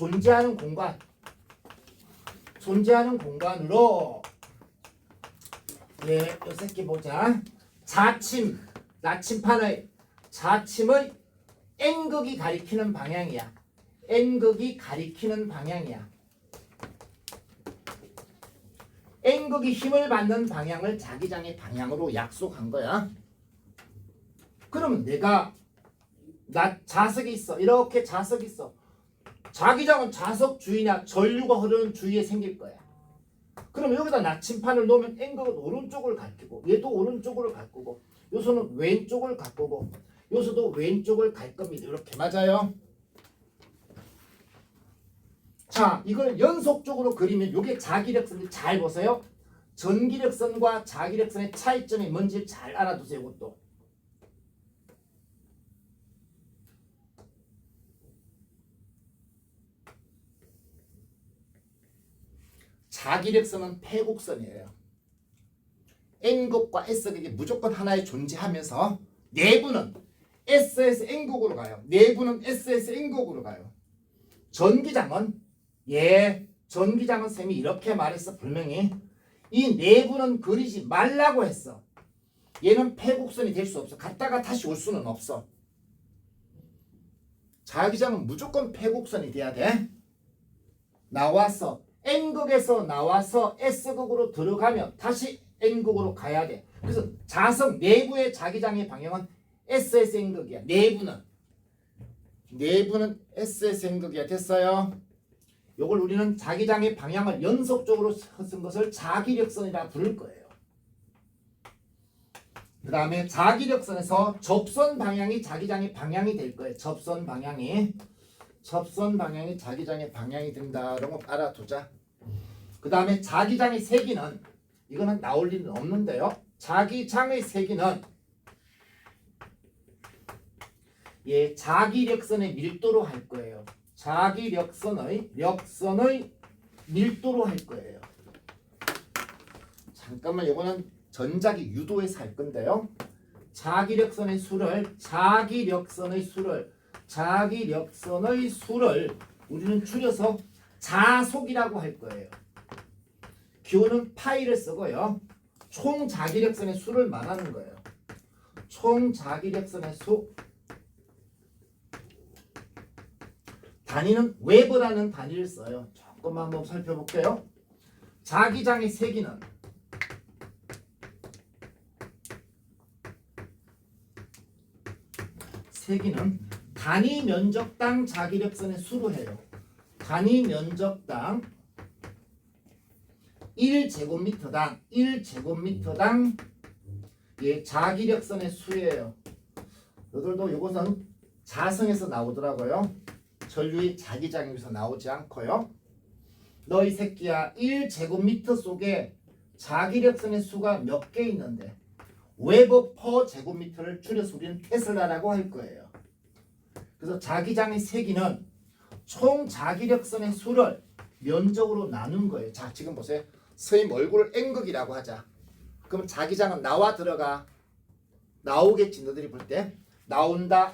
존재하는 공간으로 요 새끼 보자. 나침판의 자침의 N극이 가리키는 방향이야. N극이 가리키는 방향이야. N극이 힘을 받는 방향을 자기장의 방향으로 약속한 거야. 그러면 내가 자석이 있어. 이렇게 자석이 있어. 자기장은 자석 주위나 전류가 흐르는 주위에 생길 거야. 그럼 여기다 나침판을 놓으면 N극은 오른쪽을 가꾸고 얘도 오른쪽을 가꾸고 요소는 왼쪽을 가꾸고 요소도 왼쪽을 갈 겁니다. 이렇게 맞아요. 자, 이걸 연속적으로 그리면 이게 자기력선인데 잘 보세요. 전기력선과 자기력선의 차이점이 뭔지 잘 알아두세요. 이것도. 자기력선은 패곡선이에요. N극과 S극이 무조건 하나에 존재하면서 내부는 S에서 N극으로 가요. 내부는 S에서 N극으로 가요. 전기장은 쌤이 이렇게 말했어. 분명히 이 내부는 그리지 말라고 했어. 얘는 패곡선이 될 수 없어. 갔다가 다시 올 수는 없어. 자기장은 무조건 패곡선이 돼야 돼. 나와서 N극에서 나와서 S극으로 들어가면 다시 N극으로 가야 돼. 그래서 자석 내부의 자기장의 방향은 S에서 N극이야. 내부는 S에서 N극이야. 됐어요? 요걸 우리는 자기장의 방향을 연속적으로 쓴 것을 자기력선이라 부를 거예요. 그 다음에 자기력선에서 접선 방향이 자기장의 방향이 될 거예요. 접선 방향이 자기장의 방향이 된다라고 알아두자. 그 다음에 자기장의 세기는 이거는 나올 리는 없는데요. 자기장의 세기는 자기력선의 밀도로 할 거예요. 자기력선의 밀도로 할 거예요. 잠깐만, 이거는 전자기 유도에서 할 건데요. 자기력선의 수를 우리는 줄여서 자속이라고 할 거예요. 기호는 파이를 쓰고요. 총 자기력선의 수를 말하는 거예요. 총 자기력선의 수. 단위는 웨버라는 단위를 써요. 조금만 한번 살펴볼게요. 자기장의 세기는 단위 면적당 자기력선의 수로 해요. 단위 면적당 1제곱미터당 자기력선의 수예요. 너들도 이것은 자성에서 나오더라고요. 전류의 자기장에서 나오지 않고요. 너 이 새끼야, 1제곱미터 속에 자기력선의 수가 몇 개 있는데 웨버 퍼 제곱미터를 줄여서 우리는 테슬라라고 할 거예요. 그래서 자기장의 세기는 총 자기력선의 수를 면적으로 나눈 거예요. 자, 지금 보세요. 선생님 얼굴을 N극이라고 하자. 그럼 자기장은 나와 들어가. 나오겠지. 너들이 볼 때. 나온다.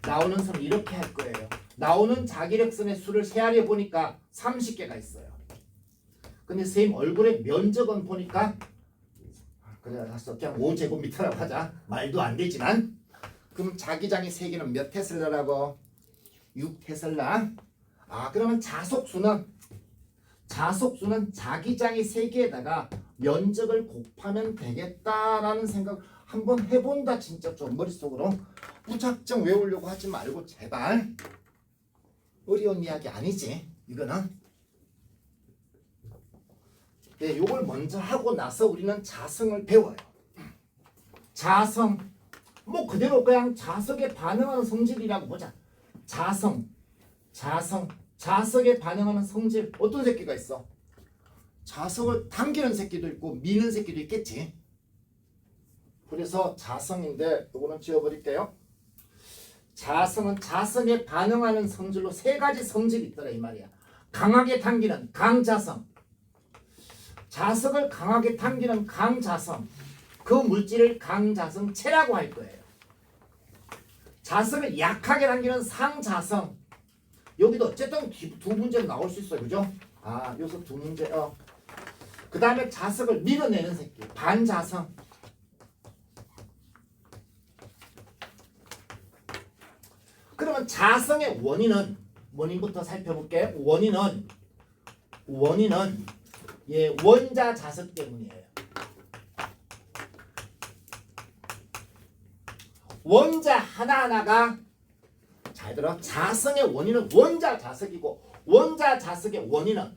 나오는 선을 이렇게 할 거예요. 나오는 자기력선의 수를 세알해 보니까 30개가 있어요. 근데 선생님 얼굴의 면적은 보니까 그냥 5제곱미터라고 하자. 말도 안 되지만. 그럼 자기장의 세기는 몇 테슬라라고? 6테슬라. 그러면 자속수는 자기장의 세기에다가 면적을 곱하면 되겠다라는 생각 한번 해본다. 진짜 좀 머릿속으로 무작정 외우려고 하지 말고 제발. 어려운 이야기 아니지 이거는. 요걸 먼저 하고 나서 우리는 자성을 배워요. 자성 뭐 그대로 그냥 자석에 반응하는 성질이라고 보자. 자석에 반응하는 성질. 어떤 새끼가 있어? 자석을 당기는 새끼도 있고 미는 새끼도 있겠지. 그래서 자성인데 이거는 지워버릴게요. 자성은 자석에 반응하는 성질로 세 가지 성질이 있더라 이 말이야. 강하게 당기는 강자성, 자석을 강하게 당기는 강자성, 그 물질을 강자성체라고 할 거예요. 자석을 약하게 당기는 상자성, 여기도 어쨌든 두 문제는 나올 수 있어요. 그죠? 아, 여기서 두 문제. 그 다음에 자석을 밀어내는 새끼. 반자성. 그러면 자성의 원인부터 살펴볼게. 원인은 예, 원자 자석 때문이에요. 원자 하나하나가 잘 들어. 자성의 원인은 원자 자석이고 원자 자석의 원인은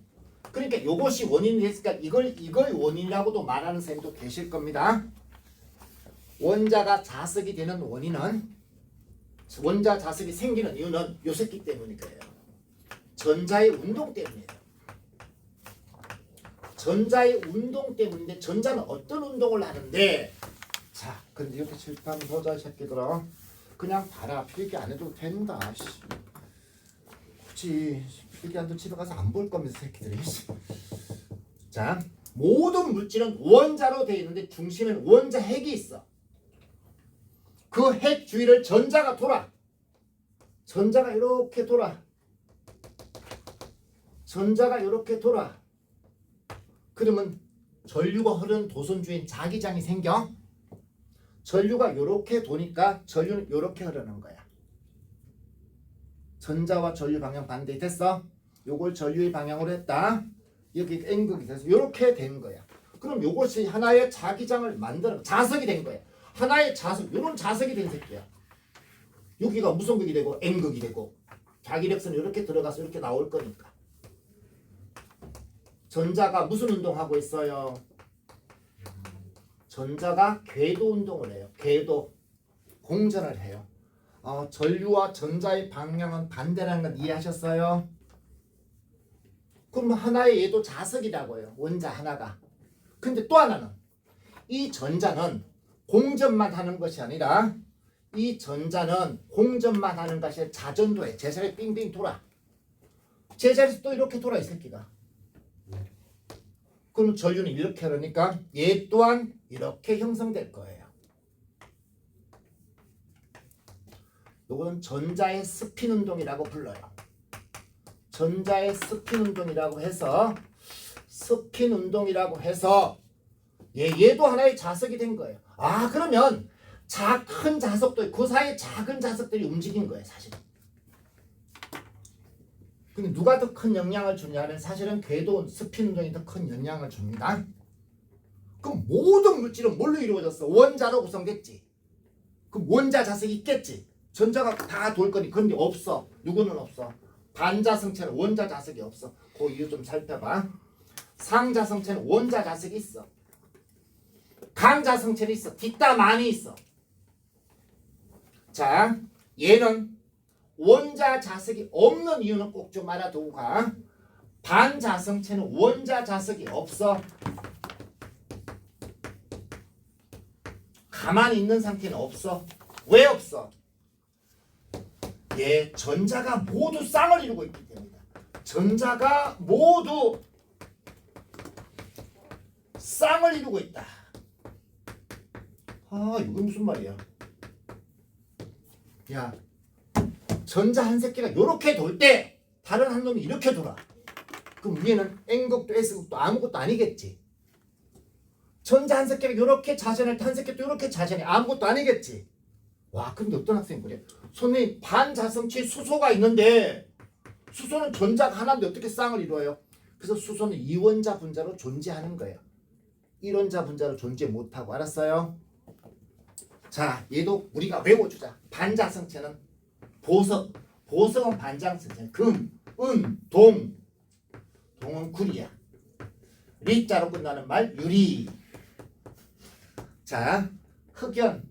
그러니까 이것이 원인이 됐으니까 이걸 원인이라고도 말하는 사람도 계실 겁니다. 원자가 자석이 되는 원인은 원자 자석이 생기는 이유는 요 새끼 때문일 거예요. 전자의 운동 때문이에요. 전자의 운동 때문인데 전자는 어떤 운동을 하는데 자, 근데 이렇게 칠판 보자 이 새끼들아. 그냥 봐라. 필기 안 해도 된다. 굳이 필기 안 해도 집에 가서 안 볼 겁니다 새끼들이. 자, 모든 물질은 원자로 되어 있는데 중심에는 원자 핵이 있어. 그 핵 주위를 전자가 돌아. 전자가 이렇게 돌아. 전자가 이렇게 돌아. 그러면 전류가 흐르는 도선 주위엔 자기장이 생겨. 전류가 이렇게 도니까 전류는 이렇게 흐르는 거야. 전자와 전류 방향 반대 됐어? 요걸 전류의 방향으로 했다. 여기 N극이 돼서 이렇게 된 거야. 그럼 요것이 하나의 자기장을 만드는 자석이 된 거야. 하나의 자석, 요런 자석이 된 새끼야. 여기가 무선극이 되고 N극이 되고 자기력선이 이렇게 들어가서 이렇게 나올 거니까. 전자가 무슨 운동하고 있어요? 전자가 궤도 운동을 해요. 궤도 공전을 해요. 전류와 전자의 방향은 반대라는 건 이해하셨어요? 그럼 하나의 얘도 자석이라고요. 원자 하나가. 근데 또 하나는 이 전자는 공전만 하는 것이 아니라 이 전자는 공전만 하는 것이 아니라 자전도 해. 제자리에 빙빙 돌아. 제자리에서 또 이렇게 돌아 이 새끼가. 그럼 전류는 이렇게 흐르니까 얘 또한 이렇게 형성될 거예요. 요거는 전자의 스핀 운동이라고 불러요. 전자의 스핀 운동이라고 해서 얘도 하나의 자석이 된 거예요. 아, 그러면 큰 자석도 그 사이에 작은 자석들이 움직인 거예요, 사실은. 근데 누가 더 큰 영향을 주냐면 사실은 궤도 스핀 운동이 더 큰 영향을 줍니다. 그럼 모든 물질은 뭘로 이루어졌어? 원자로 구성됐지. 그럼 원자 자석이 있겠지. 전자가 다 돌 거니. 그런데 없어. 누구는 없어. 반자성체는 원자 자석이 없어. 그 이유 좀 살펴봐. 상자성체는 원자 자석이 있어. 강자성체는 있어. 뒷담 많이 있어. 자, 얘는 원자 자석이 없는 이유는 꼭 좀 알아두고 가. 반자성체는 원자 자석이 없어. 가만히 있는 상태는 없어. 왜 없어? 예, 전자가 모두 쌍을 이루고 있기 때문이다. 전자가 모두 쌍을 이루고 있다. 아, 이게 무슨 말이야? 야, 전자 한 새끼가 이렇게 돌 때 다른 한 놈이 이렇게 돌아. 그럼 위에는 N극도 S극도 아무것도 아니겠지. 전자 한 새끼가 이렇게 자전할 때 한 새끼도 이렇게 자전해. 아무것도 아니겠지. 와, 근데 어떤 학생이 그래? 선생님, 반자성체 수소가 있는데 수소는 전자가 하나인데 어떻게 쌍을 이루어요? 그래서 수소는 이원자 분자로 존재하는 거예요. 1원자 분자로 존재 못하고. 알았어요? 자, 얘도 우리가 외워주자. 반자성체는 보석은 반자성체. 금, 은, 동은 구리야. 리자로 끝나는 말 유리. 자, 흑연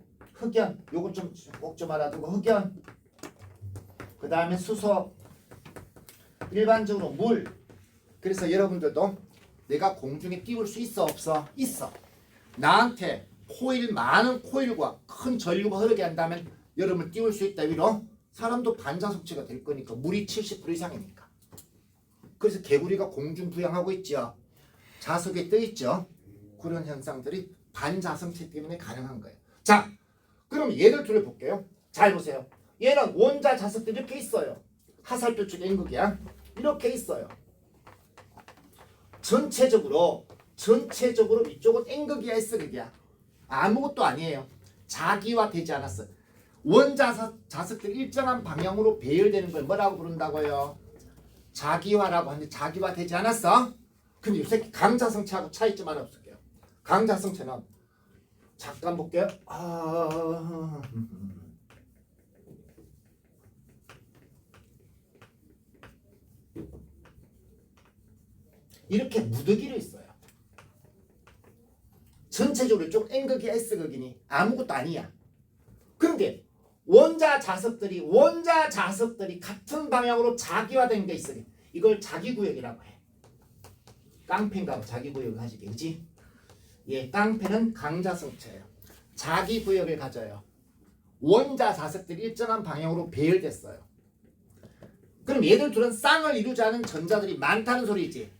요거 좀 꼭 좀 알아두고. 흑연, 그 다음에 수소, 일반적으로 물. 그래서 여러분들도 내가 공중에 띄울 수 있어 없어? 있어. 나한테 많은 코일과 큰 전류가 흐르게 한다면 여러분을 띄울 수 있다. 위로 사람도 반자성체가 될 거니까. 물이 70% 이상이니까. 그래서 개구리가 공중 부양하고 있죠. 자석에 떠 있죠. 그런 현상들이 반자성체 때문에 가능한 거예요. 자, 그럼 얘를 둘을 볼게요. 잘 보세요. 얘는 원자 자석들이 이렇게 있어요. 하살표 쪽 N극이야. 이렇게 있어요. 전체적으로 이쪽은 N극이야 S극이야. 아무것도 아니에요. 자기화되지 않았어. 원자석들이 일정한 방향으로 배열되는 걸 뭐라고 부른다고요? 자기화라고 하는데 자기화되지 않았어? 근데 요새 강자성체하고 차이점 하나 없을게요. 강자성체는 잠깐 볼게요. 이렇게 무더기로 있어요. 전체적으로 좀 N극이 S극이니 아무것도 아니야. 그런데 원자 자석들이 같은 방향으로 자기화된 게 있어요. 이걸 자기구역이라고 해. 깡패인가 봐. 자기구역을 가지게, 그지? 예, 깡패는 강자성체예요. 자기구역을 가져요. 원자 자석들이 일정한 방향으로 배열됐어요. 그럼 얘들 둘은 쌍을 이루지 않은 전자들이 많다는 소리지.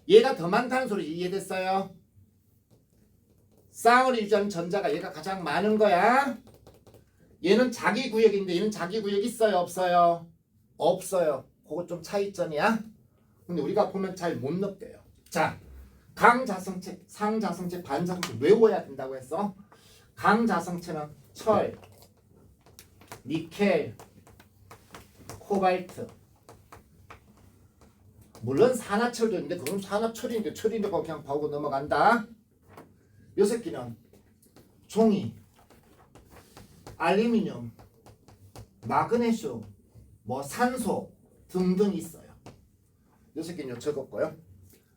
얘가 더 많다는 소리지. 이해됐어요? 쌍을 이루지 않은 전자가 얘가 가장 많은 거야. 얘는 자기 구역인데 얘는 자기 구역 있어요? 없어요? 없어요. 그거 좀 차이점이야. 근데 우리가 보면 잘 못 느껴요. 자, 강자성체, 상자성체, 반자성체 외워야 된다고 했어. 강자성체는 철, 니켈, 코발트. 물론 산화철도 있는데 그건 산화철인데 철인데 그냥 보고 넘어간다. 요 새끼는 종이, 알루미늄, 마그네슘, 뭐 산소 등등 있어요. 요 새끼는 적었고요.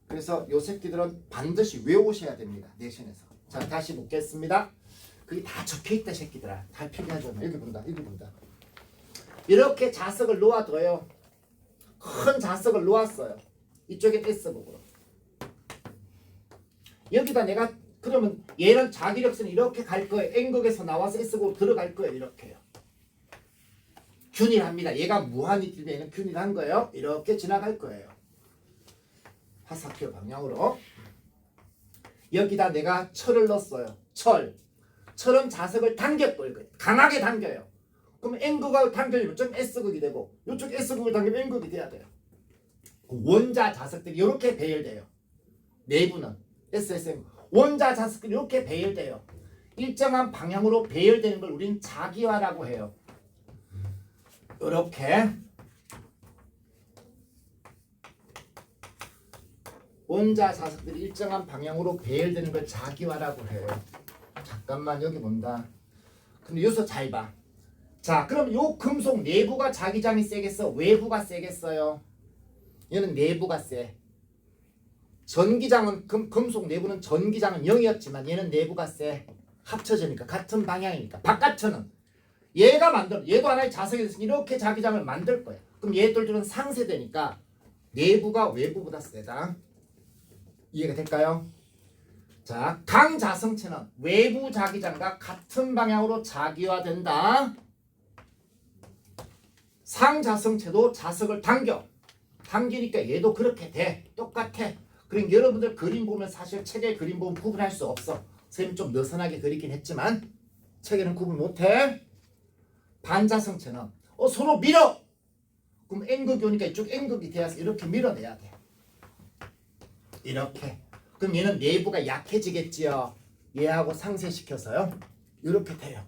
그래서 요 새끼들은 반드시 외우셔야 됩니다. 내신에서. 자, 다시 묻겠습니다. 그게 다 적혀있다 새끼들아. 다 필요하잖아. 여기 본다. 여기 본다. 이렇게 자석을 놓아둬요. 큰 자석을 놓았어요. 이쪽에 S극으로. 여기다 내가 그러면 얘는 자기력선 이렇게 갈 거예요. N극에서 나와서 S극으로 들어갈 거예요. 이렇게요. 균일합니다. 얘가 무한히 길면 얘는 균일한 거예요. 이렇게 지나갈 거예요. 화살표 방향으로. 여기다 내가 철을 넣었어요. 철은 자석을 당겼고요. 강하게 당겨요. 그럼 N극하고 당겨지면 좀 S극이 되고 이쪽 S극을 당기면 N극이 돼야 돼요. 원자 자석들이 이렇게 배열돼요. 내부는 SSM 원자 자석들이 이렇게 배열돼요. 일정한 방향으로 배열되는 걸 우리는 자기화라고 해요. 이렇게 원자 자석들이 일정한 방향으로 배열되는 걸 자기화라고 해요. 잠깐만 여기 본다. 근데 여기서 잘 봐. 자, 그럼 요 금속 내부가 자기장이 세겠어? 외부가 세겠어요? 얘는 내부가 세. 전기장은 금속 내부는 전기장은 0이었지만 얘는 내부가 세. 합쳐지니까 같은 방향이니까. 바깥천은 얘가 만들어. 얘도 하나의 자석이 있으니 이렇게 자기장을 만들 거야. 그럼 얘들은 상쇄되니까 내부가 외부보다 세다. 이해가 될까요? 자, 강자성체는 외부 자기장과 같은 방향으로 자기화된다. 상자성체도 자석을 당기니까 얘도 그렇게 돼. 똑같아. 그러니까 여러분들 그림 보면 사실 책에 그림 보면 구분할 수 없어. 선생님 좀 느슨하게 그리긴 했지만 책에는 구분 못해. 반자성체는 서로 밀어. 그럼 N극이 오니까 이쪽 N극이 돼서 이렇게 밀어내야 돼. 이렇게. 그럼 얘는 내부가 약해지겠지요. 얘하고 상쇄시켜서요. 이렇게 돼요.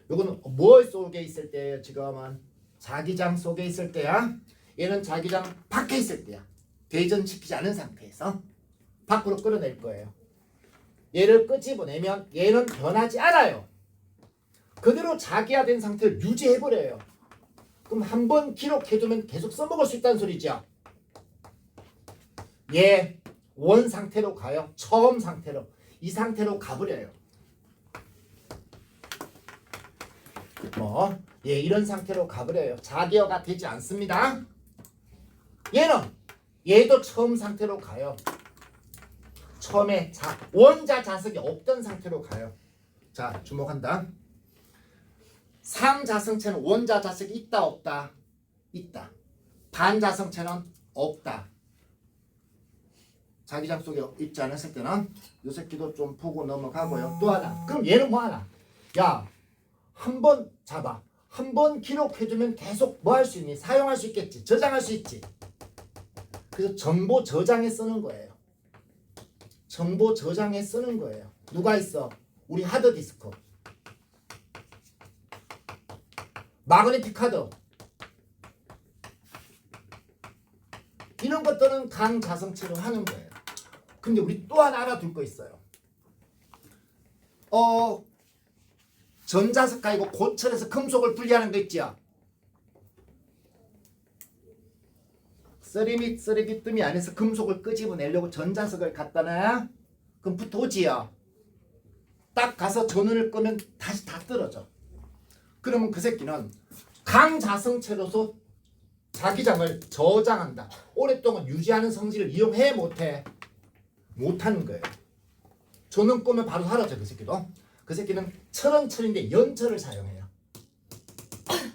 요거는 뭐 속에 있을 때예요? 지금은 자기장 속에 있을 때야. 얘는 자기장 밖에 있을 때야. 대전시키지 않은 상태에서 밖으로 끌어낼 거예요. 얘를 끄집어내면 얘는 변하지 않아요. 그대로 자기화된 상태를 유지해버려요. 그럼 한번 기록해두면 계속 써먹을 수 있다는 소리죠. 얘 원 상태로 가요. 처음 상태로. 이 상태로 가버려요. 이런 상태로 가버려요. 자기화가 되지 않습니다. 얘도 처음 상태로 가요. 처음에 원자 자석이 없던 상태로 가요. 자, 주목한다. 상자성체는 원자 자석이 있다 없다? 있다. 반자성체는 없다. 자기장 속에 있지 않았을 때는 요 새끼도 좀 보고 넘어가고요. 또 하나. 그럼 얘는 뭐 하나? 야, 한 번 잡아. 한 번 기록해주면 계속 뭐 할 수 있니? 사용할 수 있겠지. 저장할 수 있지. 그래서 정보 저장에 쓰는 거예요. 정보 저장에 쓰는 거예요. 누가 있어? 우리 하드디스크. 마그네틱 카드. 이런 것들은 강자성체로 하는 거예요. 근데 우리 또 하나 알아둘 거 있어요. 전자석 가지고 고철에서 금속을 분리하는 거 있죠. 쓰레기뜸이 안에서 금속을 끄집어내려고 전자석을 갖다 놔. 그럼 붙어오지요. 딱 가서 전원을 끄면 다시 다 떨어져. 그러면 그 새끼는 강자성체로서 자기장을 저장한다. 오랫동안 유지하는 성질을 이용해 못해? 못하는 거예요. 전원 끄면 바로 사라져. 그 새끼도. 그 새끼는 철은철인데 연철을 사용해요.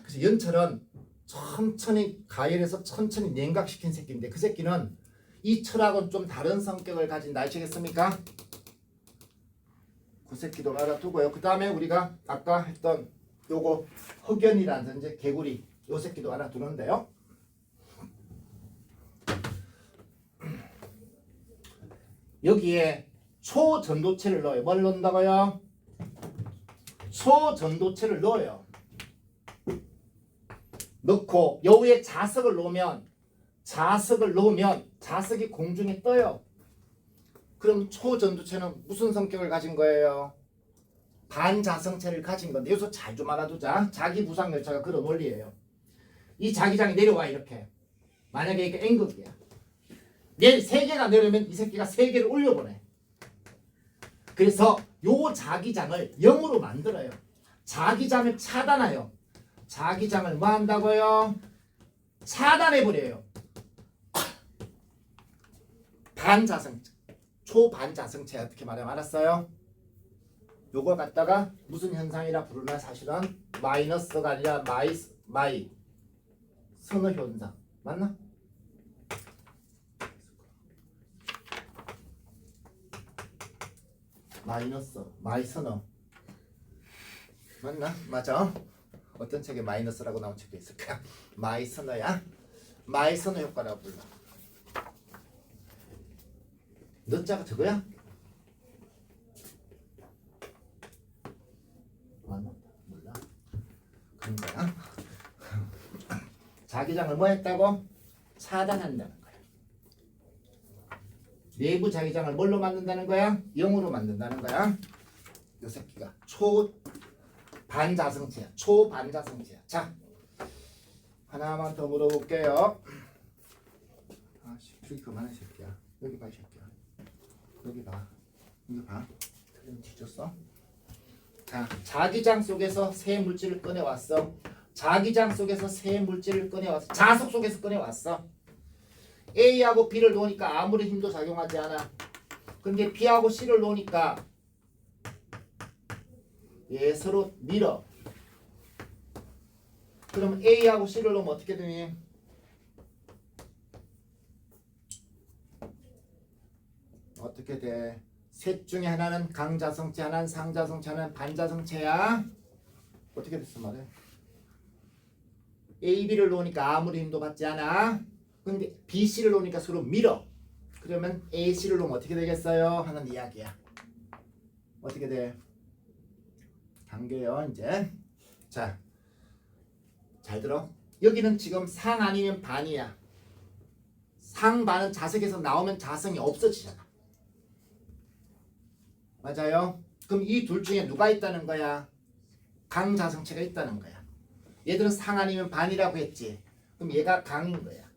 그래서 연철은 천천히 가열해서 천천히 냉각시킨 새끼인데 그 새끼는 이 철하고는 좀 다른 성격을 가진다. 아시겠습니까? 그 새끼도 알아두고요. 그 다음에 우리가 아까 했던 요거 흑연이라든지 개구리 요 새끼도 알아두는데요. 여기에 초전도체를 넣어요. 뭘 넣는다고요? 초전도체를 넣어요. 넣고 여기에 자석을 넣으면 자석이 공중에 떠요. 그럼 초전도체는 무슨 성격을 가진 거예요? 반자성체를 가진 건데 여기서 잘 좀 알아두자. 자기부상열차가 그런 원리예요. 이 자기장이 내려와 이렇게. 만약에 이게 N극이야. 세 개가 내려면 이 새끼가 세 개를 올려보내. 그래서 요 자기장을 0으로 만들어요. 자기장을 차단해요. 자기장을 뭐 한다고요? 차단해버려요. 반자성체, 초반자성체 어떻게 말하면 알았어요? 요걸 갖다가 무슨 현상이라 부르나 사실은 마이너스가 아니라 마이 선어 현상 맞나? 마이너스 마이 선어 맞나? 맞아. 어떤 책에 마이너스라고 나온 책도 있을까? 마이 선어야. 마이 선어 효과라고 불러. 너 자가 저거야? 몰라. 그런 거야. 자기장을 뭐 했다고? 차단한다는 거야. 내부 자기장을 뭘로 만든다는 거야? 0으로 만든다는 거야. 요 새끼가 초반자성체야. 초반자성체야. 자, 하나만 더 물어볼게요. 아씨, 저기 그만해 새끼야. 여기 봐 이 새끼야. 여기 봐. 이거 봐. 틀리면 뒤졌어. 자, 자기장 속에서 새 물질을 꺼내왔어. 자기장 속에서 새 물질을 꺼내왔어. 자석 속에서 꺼내왔어. A하고 B를 놓으니까 아무리 힘도 작용하지 않아. 근데 B하고 C를 놓으니까 얘 서로 밀어. 그럼 A하고 C를 놓으면 어떻게 되니? 어떻게 돼? 셋 중에 하나는 강자성체, 하나는 상자성체, 하나는 반자성체야. 어떻게 됐어 말해? A, B를 놓으니까 아무리 힘도 받지 않아. 근데 B, C를 놓으니까 서로 밀어. 그러면 A, C를 놓으면 어떻게 되겠어요? 하는 이야기야. 어떻게 돼? 단계요 이제. 자, 잘 들어. 여기는 지금 상 아니면 반이야. 상 반은 자석에서 나오면 자성이 없어지잖아. 맞아요? 그럼 이 둘 중에 누가 있다는 거야? 강자성체가 있다는 거야. 얘들은 상 아니면 반이라고 했지. 그럼 얘가 강인 거야.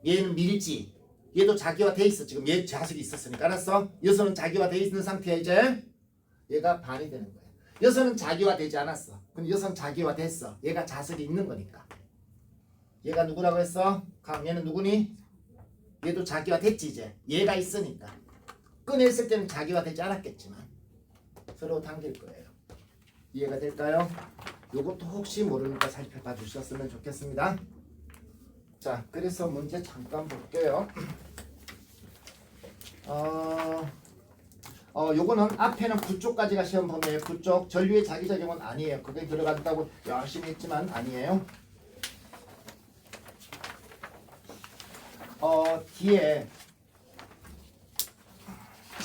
얘는 밀지. 얘도 자기화 돼 있어. 지금 얘 자석이 있었으니까. 알았어? 여기서는 자기화 돼 있는 상태야 이제. 얘가 반이 되는 거야. 여기서는 자기화 되지 않았어. 근데 여기서는 자기화 됐어. 얘가 자석이 있는 거니까. 얘가 누구라고 했어? 강. 얘는 누구니? 얘도 자기화 됐지 이제. 얘가 있으니까. 꺼냈을 때는 자기화 되지 않았겠지만 서로 당길 거예요. 이해가 될까요? 요것도 혹시 모르니까 살펴봐 주셨으면 좋겠습니다. 자, 그래서 문제 잠깐 볼게요. 요거는 앞에는 9쪽까지가 시험 범위예요. 9쪽 전류의 자기작용은 아니에요. 그게 들어간다고 열심히 했지만 아니에요. 뒤에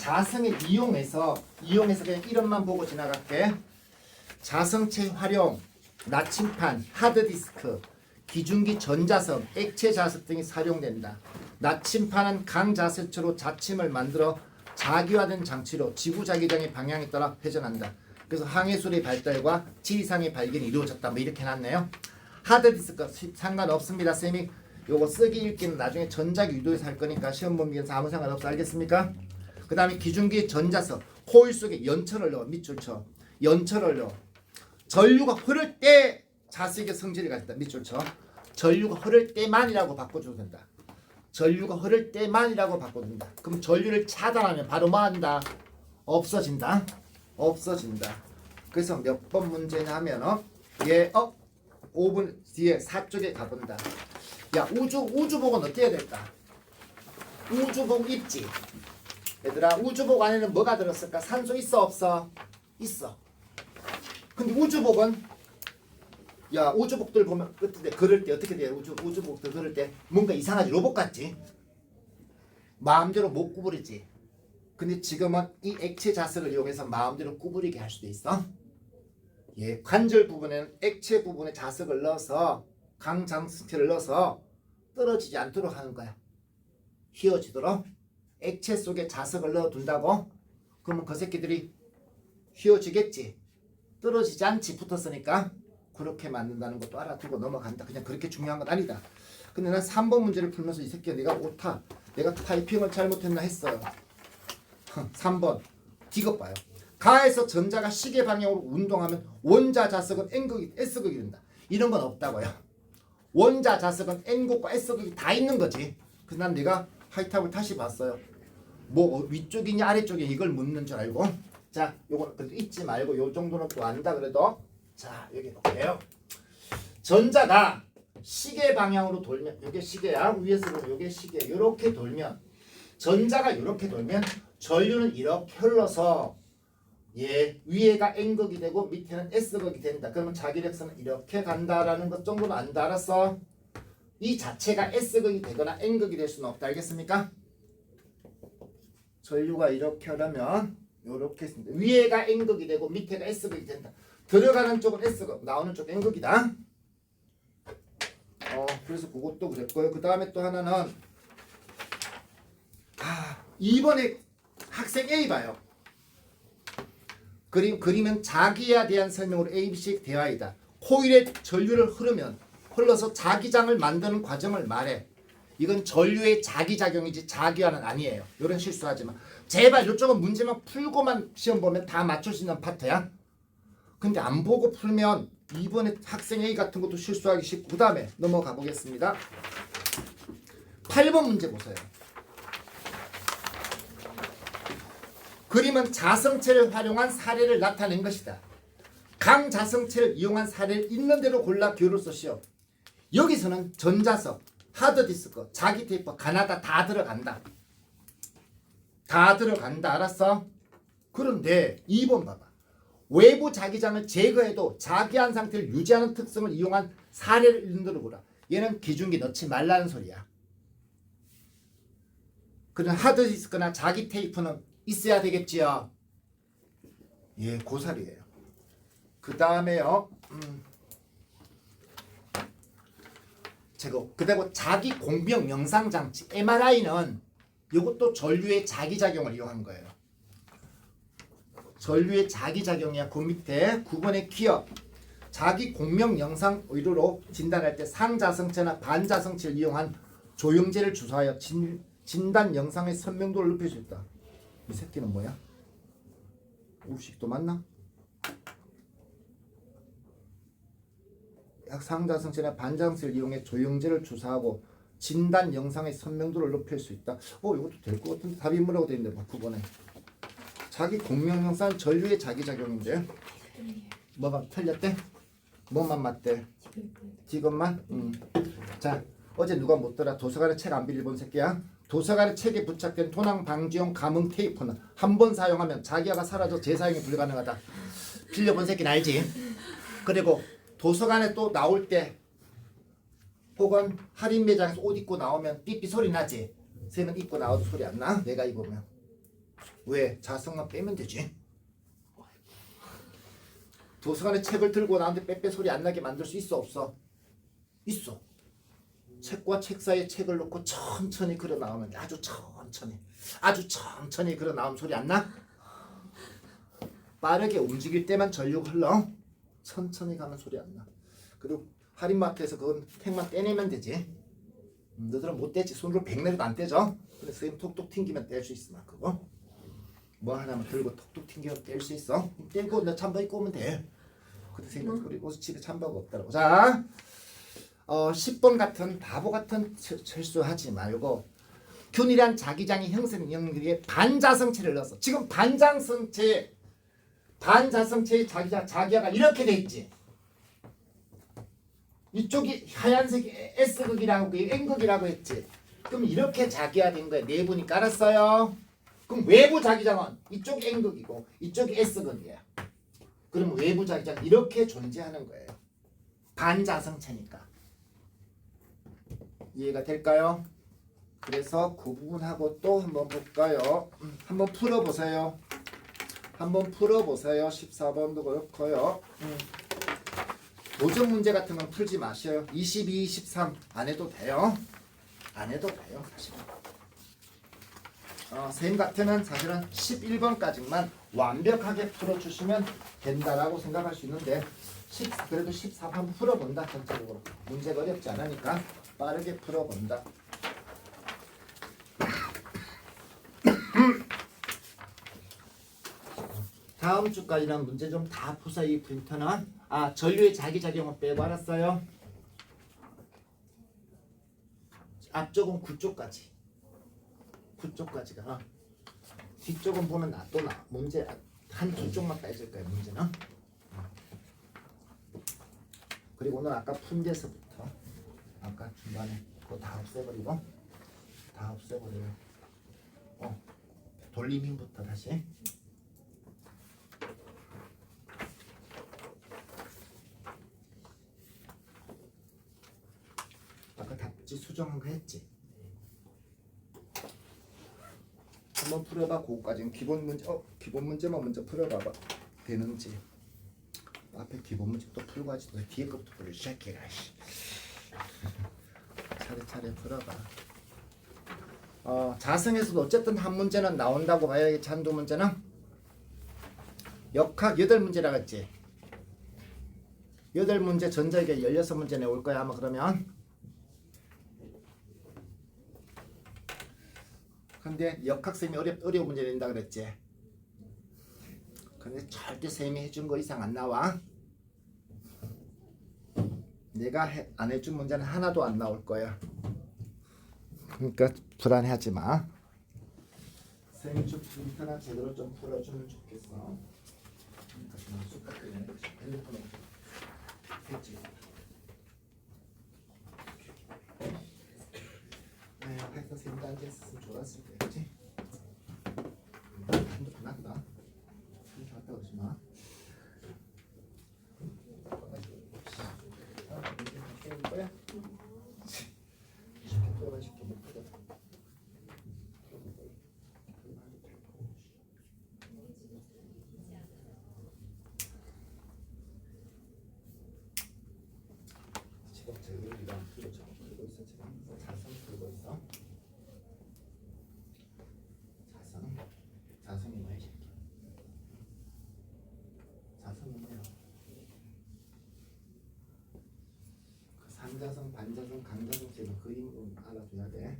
자성을 이용해서 그냥 이름만 보고 지나갈게. 자성체 활용, 나침판, 하드디스크, 기중기 전자석, 액체 자석 등이 사용된다. 나침판은 강자석체로 자침을 만들어 자기화된 장치로 지구자기장의 방향에 따라 회전한다. 그래서 항해술의 발달과 지리상의 발견이 이루어졌다. 뭐 이렇게 해놨네요. 하드디스크 상관없습니다. 쌤이 요거 쓰기 읽기는 나중에 전자기 유도에서 할 거니까 시험 범위에서 아무 상관없어. 알겠습니까? 그 다음에 기중기 전자석, 코일 속에 연철을 넣어. 밑줄 쳐. 연철을 넣어. 전류가 흐를 때 자석의 성질이 가진다. 밑줄 쳐. 전류가 흐를 때만이라고 바꿔줘도 된다. 전류가 흐를 때만이라고 바꿔준다. 그럼 전류를 차단하면 바로 뭐 한다? 없어진다. 없어진다. 그래서 몇 번 문제냐 하면 얘 5분 뒤에 4쪽에 가본다. 야, 우주복은 어떻게 해야 될까? 우주복 입지. 얘들아, 우주복 안에는 뭐가 들었을까? 산소 있어 없어? 있어. 근데 우주복은 우주복들 보면 끝에 그럴 때 어떻게 돼요? 우주복들 그럴 때 뭔가 이상하지. 로봇 같지? 마음대로 못 구부리지. 근데 지금은 이 액체 자석을 이용해서 마음대로 구부리게 할 수도 있어. 예, 관절 부분에는 액체 부분에 자석을 넣어서 강장수체를 넣어서 떨어지지 않도록 하는 거야. 휘어지도록. 액체 속에 자석을 넣어둔다고? 그러면 그 새끼들이 휘어지겠지. 떨어지지 않지. 붙었으니까. 그렇게 만든다는 것도 알아두고 넘어간다. 그냥 그렇게 중요한 건 아니다. 근데 난 3번 문제를 풀면서 이 새끼가 내가 오타, 내가 타이핑을 잘못했나 했어요. 3번 디귿 봐요. 가에서 전자가 시계 방향으로 운동하면 원자 자석은 N극이 S극이 된다. 이런 건 없다고요. 원자 자석은 N극과 S극이 다 있는 거지. 그래서 난 내가 하이탑을 다시 봤어요. 뭐 위쪽이냐 아래쪽이냐 이걸 묻는 줄 알고. 자, 요거 그래도 잊지 말고 요 정도는 또 안다 그래도. 자, 여기 볼게요. 전자가 시계 방향으로 돌면, 요게 시계야. 위에서 보면 요게 시계. 요렇게 돌면, 전자가 요렇게 돌면 전류는 이렇게 흘러서 위에가 N극이 되고 밑에는 S극이 된다. 그러면 자기력선은 이렇게 간다라는 것 정도는 안다. 알았어? 이 자체가 S극이 되거나 N극이 될 수는 없다. 알겠습니까? 전류가 이렇게 하려면 요렇게 있습니다. 위에가 N극이 되고 밑에가 S극이 된다. 들어가는 쪽은 S극, 나오는 쪽 N극이다. 그래서 그것도 그랬고요. 그 다음에 또 하나는 2번에 학생 A 봐요. 그림은 자기에 대한 설명으로 A, B씩 대화이다. 코일에 전류를 흘러서 자기장을 만드는 과정을 말해. 이건 전류의 자기작용이지 자기화는 아니에요. 이런 실수하지 마. 제발 이쪽은 문제만 풀고만 시험 보면 다 맞출 수 있는 파트야. 근데 안 보고 풀면 이번에 학생 A 같은 것도 실수하기 쉽고. 그 다음에 넘어가 보겠습니다. 8번 문제 보세요. 그림은 자성체를 활용한 사례를 나타낸 것이다. 강자성체를 이용한 사례를 있는 대로 골라 기호를 쓰시오. 여기서는 전자석, 하드디스크, 자기 테이프, 가나다 다 들어간다. 다 들어간다. 알았어? 그런데 2번 봐봐. 외부 자기장을 제거해도 자기한 상태를 유지하는 특성을 이용한 사례를 있는 대로 보라. 얘는 기중기 넣지 말라는 소리야. 그런 하드디스크나 자기 테이프는 있어야 되겠지요. 예, 고사리예요. 그 다음에요. 그리고 자기 공병 영상 장치 MRI는 이것도 전류의 자기작용을 이용한 거예요. 전류의 자기작용이야. 그 밑에 9번의 기억. 자기 공명 영상 의료로 진단할 때 상자성체나 반자성체를 이용한 조영제를 주사하여 진단 영상의 선명도를 높일 수 있다. 이 새끼는 뭐야? 우식도 맞나? 상자성체나 반자성체를 이용해 조영제를 주사하고 진단 영상의 선명도를 높일 수 있다. 이것도 될 것 같은데 답이 뭐라고 되어 있는데 9번에 자기 공명 영상은 전류의 자기작용인데 뭐가 틀렸대? 뭐만 맞대? 디귿만? 자, 어제 누가 묻더라. 도서관에 책 안 빌려 본 새끼야. 도서관의 책에 부착된 도난 방지용 감응 테이프는 한 번 사용하면 자기가 사라져 재사용이 불가능하다. 빌려본 새끼는 알지? 그리고 도서관에 또 나올 때 혹은 할인 매장에서 옷 입고 나오면 삐삐 소리 나지? 쌤은 입고 나와도 소리 안 나? 내가 입으면. 왜? 자성만 빼면 되지. 도서관에 책을 들고 나오는데 빼빼 소리 안 나게 만들 수 있어 없어? 있어. 책과 책 사이에 책을 놓고 천천히 걸어 나오면 돼. 아주 천천히 걸어 나오면 소리 안 나? 빠르게 움직일 때만 전류가 흘러. 천천히 가면 소리 안 나. 그리고 할인마트에서 그건 택만 떼내면 되지. 너들은 못 떼지. 손으로 백내도 안 떼죠. 근데 선생님 톡톡 튕기면 뗄 수 있어. 막 그거 뭐 하나만 들고 톡톡 튕기면 뗄 수 있어. 떼고 너 잠바 입고 오면 돼. 근데 선생님 우리 옷 집에 잠바가 없더라고. 자 10번 같은 바보 같은 실수하지 말고 균일한 자기장의 형성 영역에 반자성체를 넣어서 지금 반자성체의 자기자가 이렇게 돼 있지. 이쪽이 하얀색이 S극이라고 N극이라고 했지. 그럼 이렇게 자기화된 거야. 내분이 깔았어요. 그럼 외부 자기장은 이쪽이 N극이고 이쪽이 S극이야. 그럼 외부 자기장 이렇게 존재하는 거예요. 반자성체니까. 이해가 될까요? 그래서 그 부분하고 또 한번 볼까요? 한번 풀어보세요. 14번도 그렇고요. 모적 문제 같은 건 풀지 마셔요. 22, 23 안 해도 돼요. 선생님 같으면 사실은 11번까지만 완벽하게 풀어주시면 된다라고 생각할 수 있는데 그래도 13 한번 풀어본다. 전체적으로 문제가 어렵지 않으니까 빠르게 풀어본다. 다음 주까지는 문제 좀 다 푸사. 이 프린터는 전류의 자기작용을 빼고 알았어요. 앞쪽은 9쪽까지 9쪽까지가 뒤쪽은 보면 또 문제 한 두 쪽만 빼질 거예요. 문제는. 그리고 오늘 아까 푼 데서부터 아까 중간에 그거 다 없애버려요. 돌림힘부터 다시. 아까 답지 수정한 거 했지? 한번 풀어봐. 그거까지는 기본 문제. 기본 문제만 먼저 풀어봐봐. 되는지. 앞에 기본 문제 또 풀고 하지. 왜 뒤에 것부터 풀어? 시작해라. 차례차례 풀어봐. 자성에서도 어쨌든 한 문제는 나온다고 봐야겠지. 한두 문제는. 역학 8문제라고 했지. 8문제 전자에게 16문제 내올 거야 아마. 그러면 근데 역학쌤이 어려운 문제 낸다 그랬지. 근데 절대 쌤이 해준 거 이상 안 나와. 내가 안 해준 문제는 하나도 안 나올 거야. 그러니까 불안해하지 마. 쌤이 좀 프린터나 제대로 좀 풀어주면 좋겠어. 했지. 학교 쌤도 앉아있었으면 좋았을 거야. 그치? 한도 끝났다. 이렇게 왔다 그러지 마. 깨울 거야? 쉽게 풀어가지고 못 풀어. 지금 우리가 풀고 있어. 지금 자성 풀고 있어. 자성이 뭐야? 자성이 뭐야? 그 상자성, 반자성, 강자성 제가 그림 알아줘야 돼.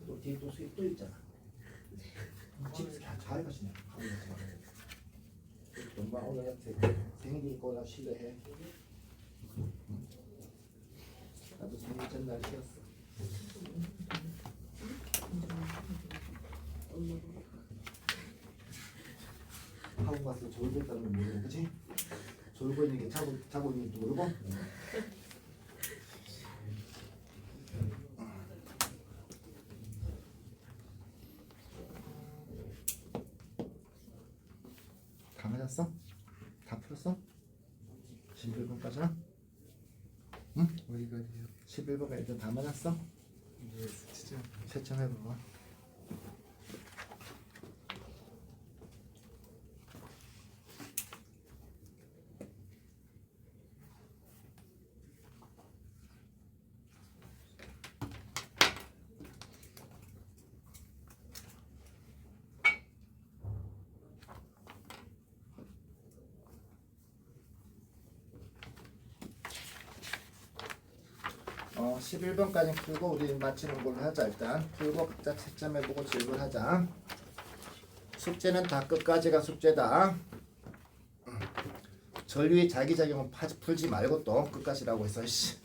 또 뒤에 또 수입 또 있잖아. 집에서 잘 가시네. 엄마 오늘 생일이고 나 쉬려해. 나도 생일 전날 쉬었어. 학원 가서 졸고 있다는 건 모르고, 그치? 졸고 있는 게 자고 있는 게 모르고. 어디까지요? 11번까지 일단 다 맞았어? 네, 진짜. 채점해봐. 어, 11번까지 풀고 우리 마치는 걸로 하자. 일단 풀고 각자 채점해보고 질문하자. 숙제는 다 끝까지가 숙제다. 전류의 자기작용은 풀지 말고 또 끝까지라고 했어. 씨.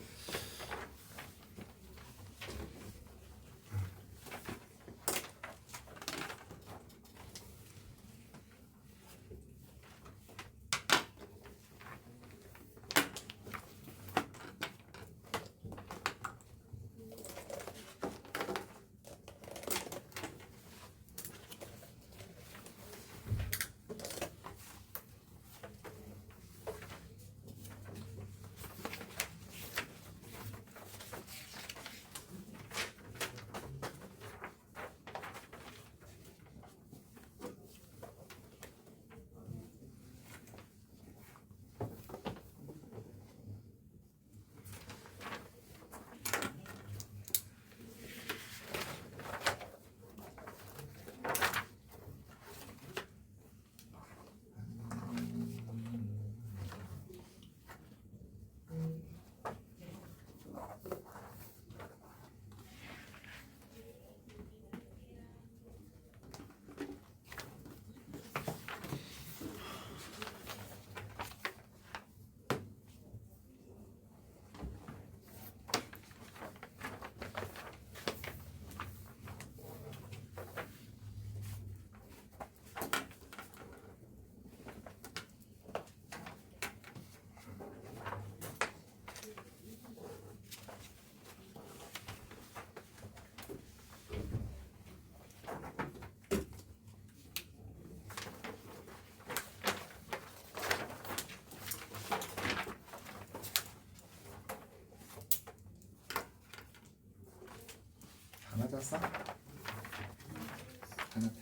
다 맞았어? 하나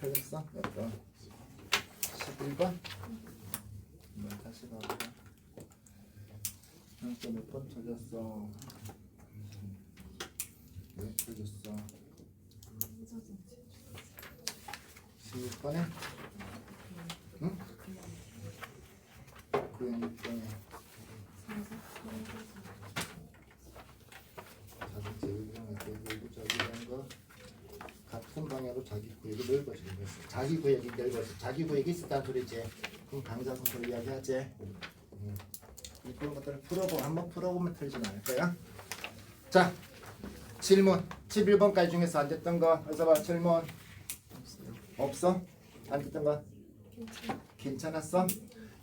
틀렸어? 몇 번? 11번? 다시 봐봐. 몇 번 틀렸어? 왜 틀렸어? 16번에? 응? 9번에 자기 제일형에 대고 자기 이런 거 같은 방향으로 자기 구역이 넓어지는 거지. 자기 구역이 넓어져. 자기 구역이 있었다는 소리지. 그럼 강자성을 이야기하지. 이런 것들을 풀어보고 한번 풀어보면 틀리진 않을 거야. 자, 질문 11번까지 중에서 안 됐던 거 어서 봐. 질문 없어? 안 됐던 거? 괜찮았어?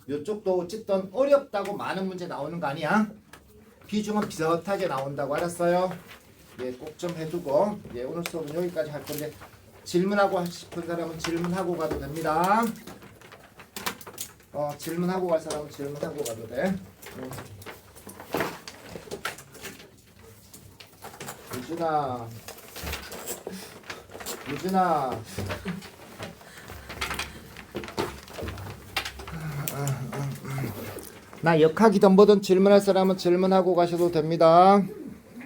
이쪽도 어쨌든 어렵다고 많은 문제 나오는 거 아니야? 비중은 비슷하게 나온다고 알았어요? 예, 꼭 좀 해두고 예, 오늘 수업은 여기까지 할 건데 질문하고 싶은 사람은 질문하고 가도 됩니다. 질문하고 갈 사람은 질문하고 가도 돼. 유진아 나 역학이든 뭐든 질문할 사람은 질문하고 가셔도 됩니다.